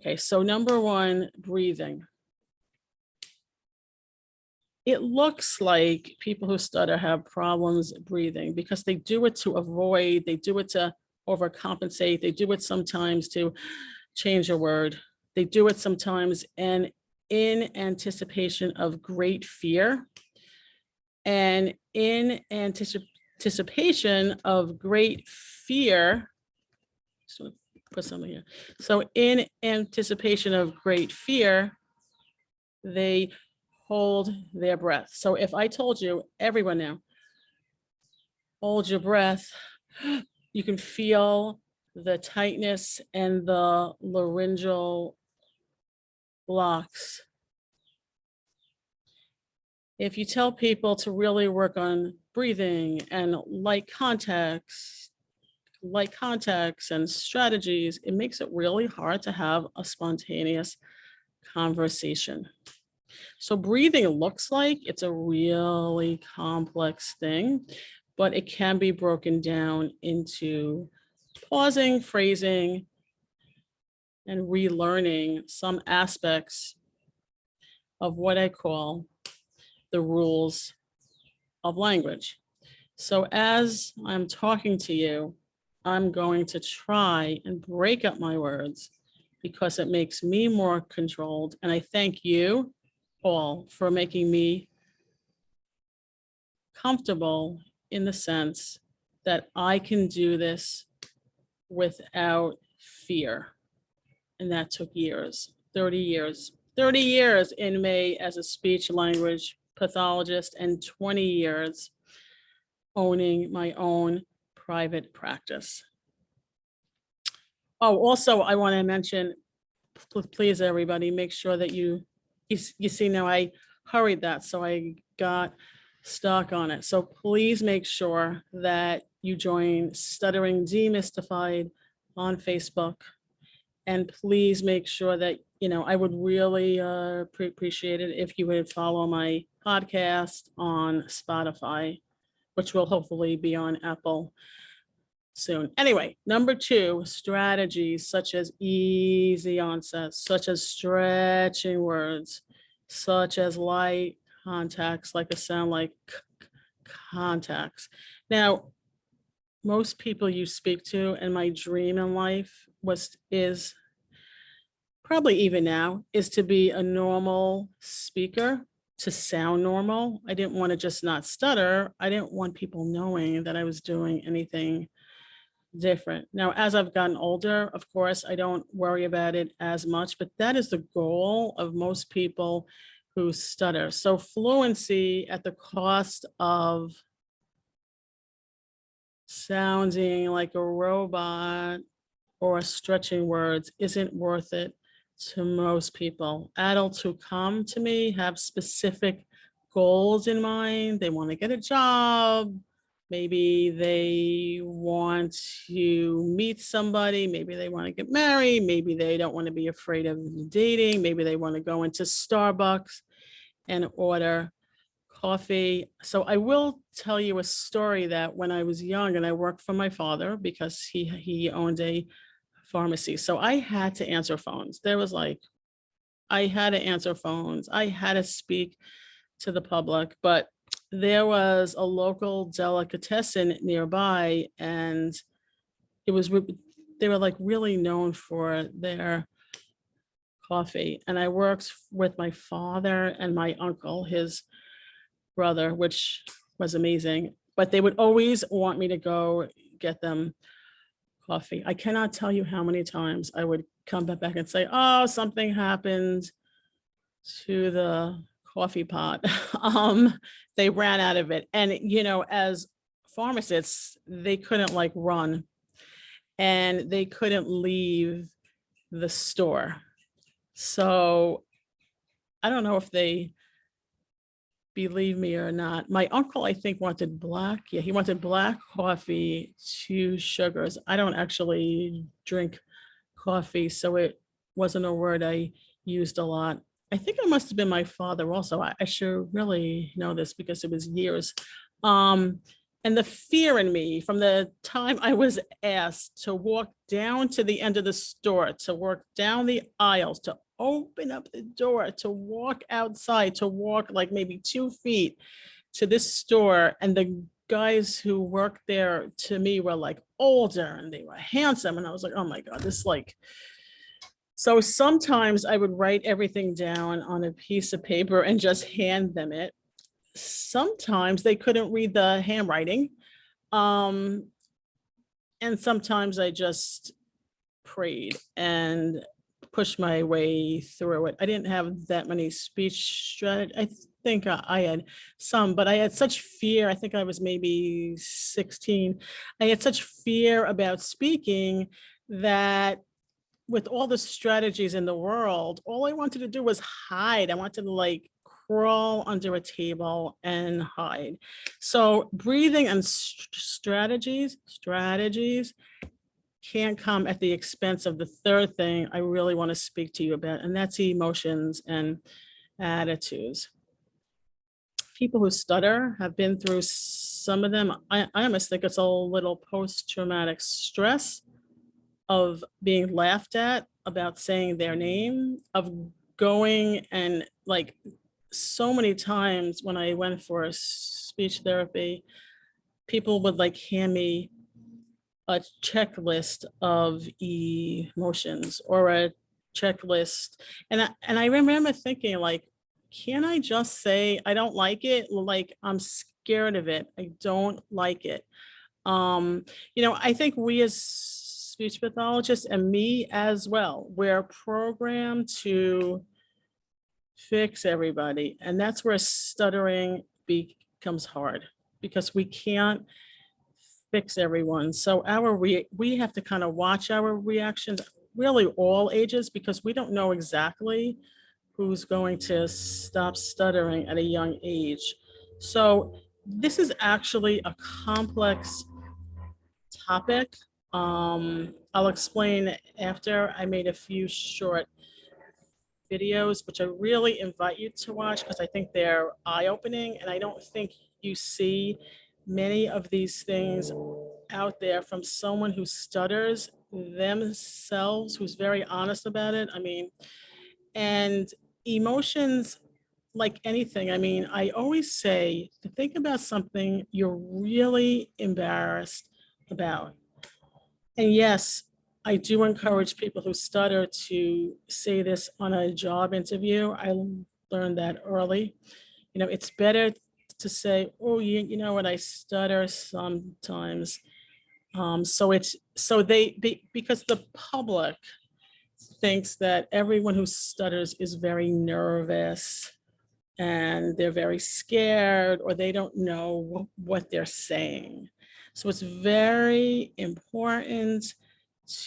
Okay, so number one, breathing. It looks like people who stutter have problems breathing because they do it to avoid, they do it to overcompensate, they do it sometimes to change a word. They do it sometimes and in anticipation of great fear. And in anticipation of great fear, so put something here. So in anticipation of great fear, they hold their breath. So if I told you, everyone now, hold your breath, you can feel the tightness and the laryngeal blocks. If you tell people to really work on breathing and light contacts and strategies, it makes it really hard to have a spontaneous conversation. So breathing looks like it's a really complex thing, but it can be broken down into pausing, phrasing, and relearning some aspects of what I call the rules of language. So as I'm talking to you, I'm going to try and break up my words because it makes me more controlled. And I thank you all for making me comfortable in the sense that I can do this without fear. And that took years, 30 years in May as a speech language pathologist and 20 years owning my own private practice. Oh, also, I want to mention, please, everybody, make sure that you see now I hurried that, so I got stuck on it. So please make sure that you join Stuttering Demystified on Facebook. And please make sure that, I would really appreciate it if you would follow my podcast on Spotify, which will hopefully be on Apple soon. Anyway, number two, strategies such as easy onset, such as stretching words, such as light contacts, like a sound like contacts. Now, most people you speak to, and my dream in life is probably even now, is to be a normal speaker, to sound normal. I didn't want to just not stutter. I didn't want people knowing that I was doing anything different. Now, as I've gotten older, of course, I don't worry about it as much, but that is the goal of most people who stutter. So fluency at the cost of sounding like a robot or stretching words isn't worth it to most people. Adults who come to me have specific goals in mind. They want to get a job. Maybe they want to meet somebody. Maybe they want to get married. Maybe they don't want to be afraid of dating. Maybe they want to go into Starbucks and order coffee. So I will tell you a story that when I was young and I worked for my father because he owned a pharmacy. So I had to answer phones. I had to answer phones. I had to speak to the public, but there was a local delicatessen nearby, and they were like really known for their coffee. And I worked with my father and my uncle, his brother, which was amazing, but they would always want me to go get them coffee. I cannot tell you how many times I would come back and say, oh, something happened to the coffee pot. They ran out of it. And, as pharmacists, they couldn't run and they couldn't leave the store. So I don't know if they believe me or not. My uncle, I think, wanted black. Yeah, he wanted black coffee, 2 sugars. I don't actually drink coffee, so it wasn't a word I used a lot. I think it must have been my father also. I should really know this because it was years. And the fear in me from the time I was asked to walk down to the end of the store, to work down the aisles, to open up the door, to walk outside, to walk like maybe 2 feet to this store. And the guys who worked there to me were like older and they were handsome. And I was like, oh my God, this like, so sometimes I would write everything down on a piece of paper and just hand them it. Sometimes they couldn't read the handwriting. And sometimes I just prayed and pushed my way through it. I didn't have that many speech strategies. I think I had some, but I had such fear. I think I was maybe 16. I had such fear about speaking that with all the strategies in the world, all I wanted to do was hide. I wanted to like crawl under a table and hide. So breathing and strategies can't come at the expense of the third thing I really want to speak to you about, and that's emotions and attitudes. People who stutter have been through some of them. I almost think it's a little post-traumatic stress of being laughed at about saying their name, of going and like so many times when I went for speech therapy, people would like hand me a checklist of emotions or a checklist. And I remember thinking like, can I just say, I don't like it? Like, I'm scared of it. I don't like it. I think we as speech pathologists and me as well, we're programmed to fix everybody. And that's where stuttering becomes hard because we can't fix everyone. So we have to kind of watch our reactions, really all ages, because we don't know exactly who's going to stop stuttering at a young age. So this is actually a complex topic. I'll explain after. I made a few short videos, which I really invite you to watch because I think they're eye-opening, and I don't think you see many of these things out there from someone who stutters themselves, who's very honest about it. I mean, and emotions, like anything, I mean, I always say to think about something you're really embarrassed about. And yes, I do encourage people who stutter to say this on a job interview. I learned that early. It's better to say, oh, you know what, I stutter sometimes. Because the public thinks that everyone who stutters is very nervous and they're very scared or they don't know what they're saying. So it's very important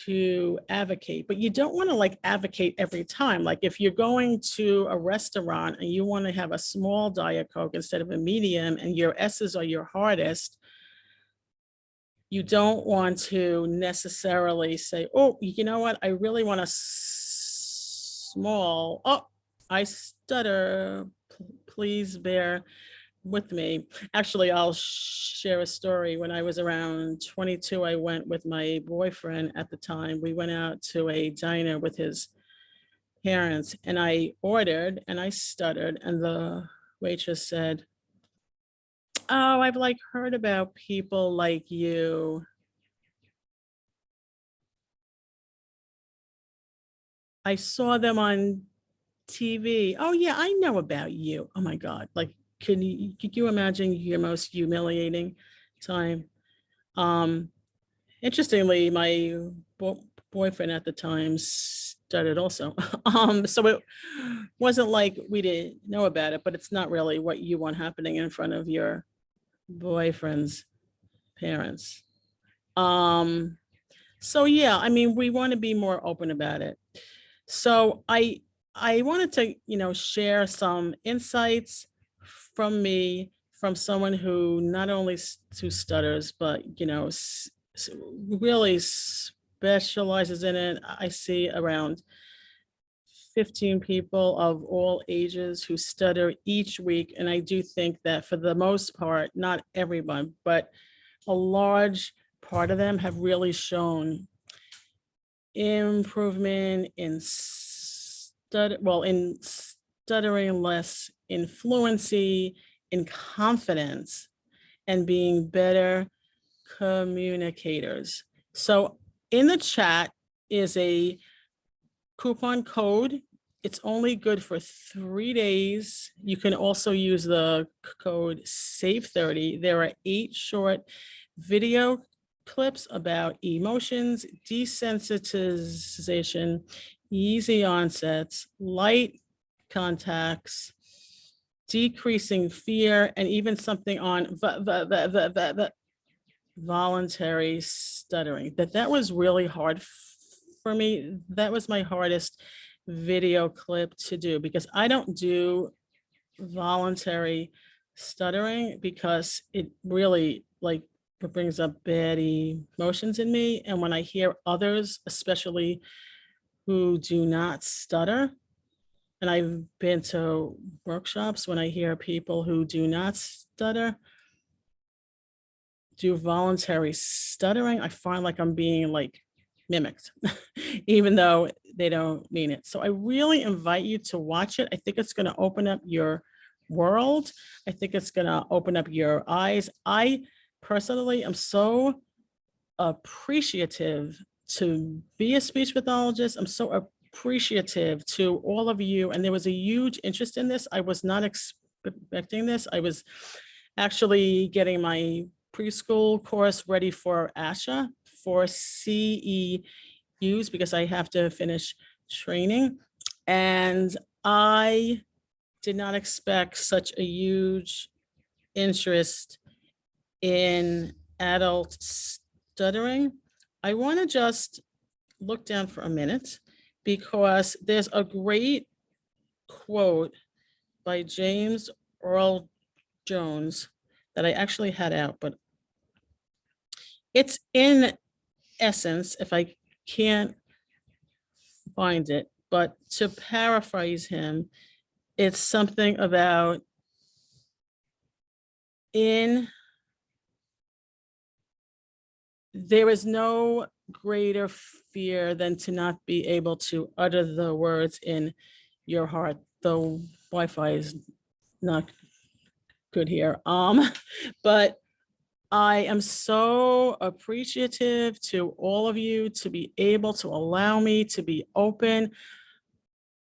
to advocate, but you don't want to like advocate every time. Like if you're going to a restaurant and you want to have a small Diet Coke instead of a medium and your S's are your hardest, you don't want to necessarily say, oh, you know what, I really want a small, oh, I stutter, please bear with me. Actually, I'll share a story. When I was around 22, I went with my boyfriend at the time. We went out to a diner with his parents and I ordered and I stuttered and the waitress said, oh, I've like heard about people like you. I saw them on TV. Oh yeah, I know about you. Oh my God. Like, could you imagine your most humiliating time? Um, Interestingly, my boyfriend at the time started also. So it wasn't like we didn't know about it, but it's not really what you want happening in front of your boyfriend's parents. So yeah, I mean, we want to be more open about it. So I wanted to, share some insights from me, from someone who not only who stutters, but really specializes in it. I see around 15 people of all ages who stutter each week. And I do think that for the most part, not everyone, but a large part of them have really shown improvement in in stuttering less, in fluency, in confidence, and being better communicators. So in the chat is a coupon code. It's only good for 3 days. You can also use the code SAVE30. There are 8 short video clips about emotions, desensitization, easy onsets, light contacts, decreasing fear, and even something on voluntary stuttering. That was really hard for me. That was my hardest video clip to do because I don't do voluntary stuttering because it really like it brings up bad emotions in me. And when I hear others, especially who do not stutter, and I've been to workshops when I hear people who do not stutter do voluntary stuttering, I find like I'm being like mimicked, even though they don't mean it. So I really invite you to watch it. I think it's going to open up your world. I think it's going to open up your eyes. I personally am so appreciative to be a speech pathologist. I'm so appreciative to all of you. And there was a huge interest in this. I was not expecting this. I was actually getting my preschool course ready for ASHA for CEUs because I have to finish training. And I did not expect such a huge interest in adult stuttering. I want to just look down for a minute because there's a great quote by James Earl Jones that I actually had out, but it's in essence, if I can't find it, but to paraphrase him, it's something about there is no greater fear than to not be able to utter the words in your heart. The Wi-Fi is not good here. But I am so appreciative to all of you to be able to allow me to be open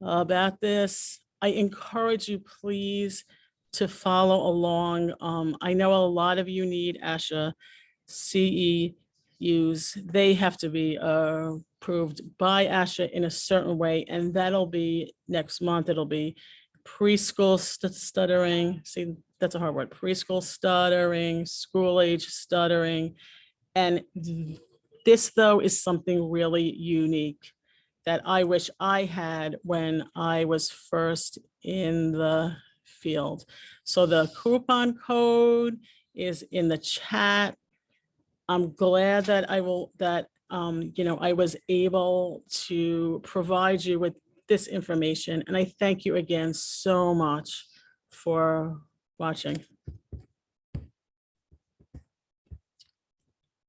about this. I encourage you, please, to follow along. I know a lot of you need ASHA CEUs. They have to be approved by ASHA in a certain way, and that'll be next month. It'll be preschool stuttering. See, that's a hard word. Preschool stuttering, school age stuttering. And this, though, is something really unique that I wish I had when I was first in the field. So the coupon code is in the chat. I'm glad that I was able to provide you with this information. And I thank you again so much for watching.